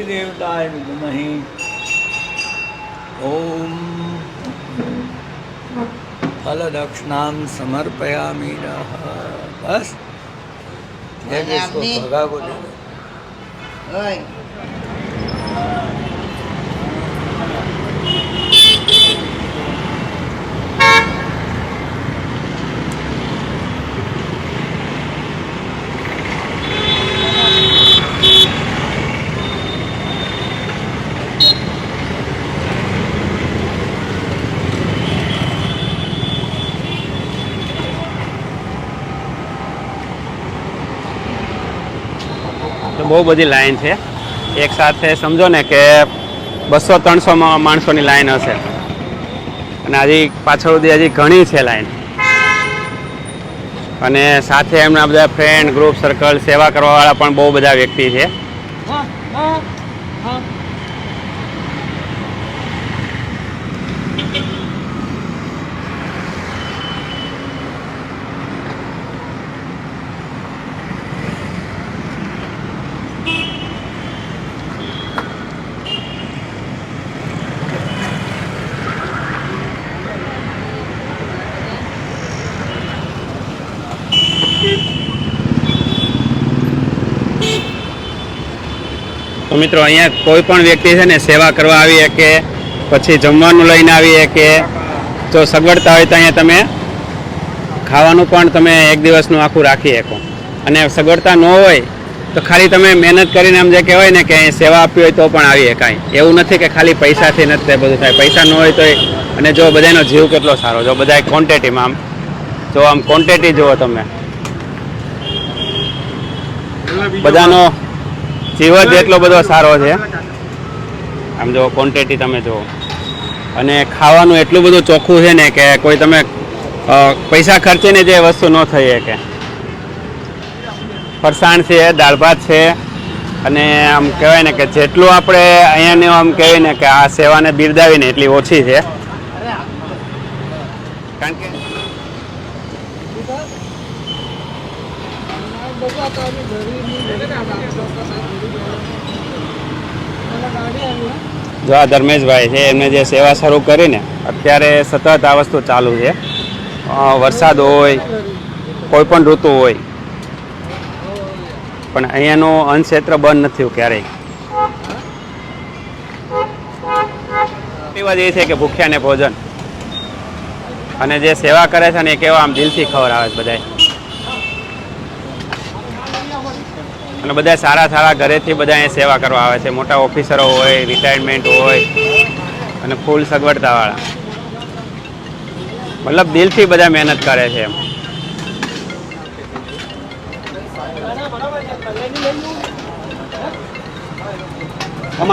देवताय विद्महे ओम फलदक्षिणां समर्पयामि बस भगा को दे તો બહુ બધી લાઈન છે એક સાથે સમજો ને કે 200-300 માણસોની લાઈન હશે અને હજી પાછળ સુધી હજી ઘણી છે લાઈન અને સાથે એમના બધા ફ્રેન્ડ ગ્રુપ સર્કલ સેવા કરવાવાળા પણ બહુ બધા વ્યક્તિ છે. તો મિત્રો અહીંયા કોઈ પણ વ્યક્તિ છે ને સેવા કરવા આવીએ કે પછી જમવાનું લઈને આવીએ કે જો સગવડતા હોય તો અહીંયા તમે ખાવાનું પણ તમે એક દિવસનું આખું રાખી શકો અને સગવડતા ન હોય તો ખાલી તમે મહેનત કરીને આમ જે કહેવાય ને કે સેવા આપવી હોય તો પણ આવી શકાય. એવું નથી કે ખાલી પૈસાથી નથી તે બધું થાય. પૈસા ન હોય તો અને જો બધાનો જીવ કેટલો સારો, જો બધા ક્વોન્ટિટીમાં આમ જો આમ ક્વોન્ટિટી જુઓ તમે બધાનો જીવ જ એટલો બધો સારો છે. આમ જો ક્વોન્ટિટી તમે જુઓ અને ખાવાનું એટલું બધું ચોખ્ખું છે ને કે કોઈ તમે પૈસા ખર્ચીને જે વસ્તુ ન થઈ શકે. ફરસાણ છે, દાળ ભાત છે અને આમ કહેવાય ને કે જેટલું આપણે અહીંયાને આમ કહેવાય ને કે આ સેવાને બિરદાવીને એટલી ઓછી છે. કારણ કે જો આ ધર્મેશભાઈ છે એમને જે સેવા શરૂ કરીને અત્યારે સતત આ વસ્તુ ચાલુ છે. વરસાદ હોય કોઈ પણ ઋતુ હોય પણ અહીંયાનું અન્નક્ષેત્ર બંધ નથી ક્યારેય. એ વાત એ છે કે ભૂખ્યાને ભોજન અને જે સેવા કરે છે ને એ કેવા આમ દિલથી ખવડાવે છે બધાય. અને બધા સારા સારા ઘરેથી બધા અહીંયા સેવા કરવા આવે છે. મોટા ઓફિસરો હોય, રિટાયરમેન્ટ હોય અને ફૂલ સગવડતાવાળા, મતલબ દિલથી બધા મહેનત કરે છે એમ. हम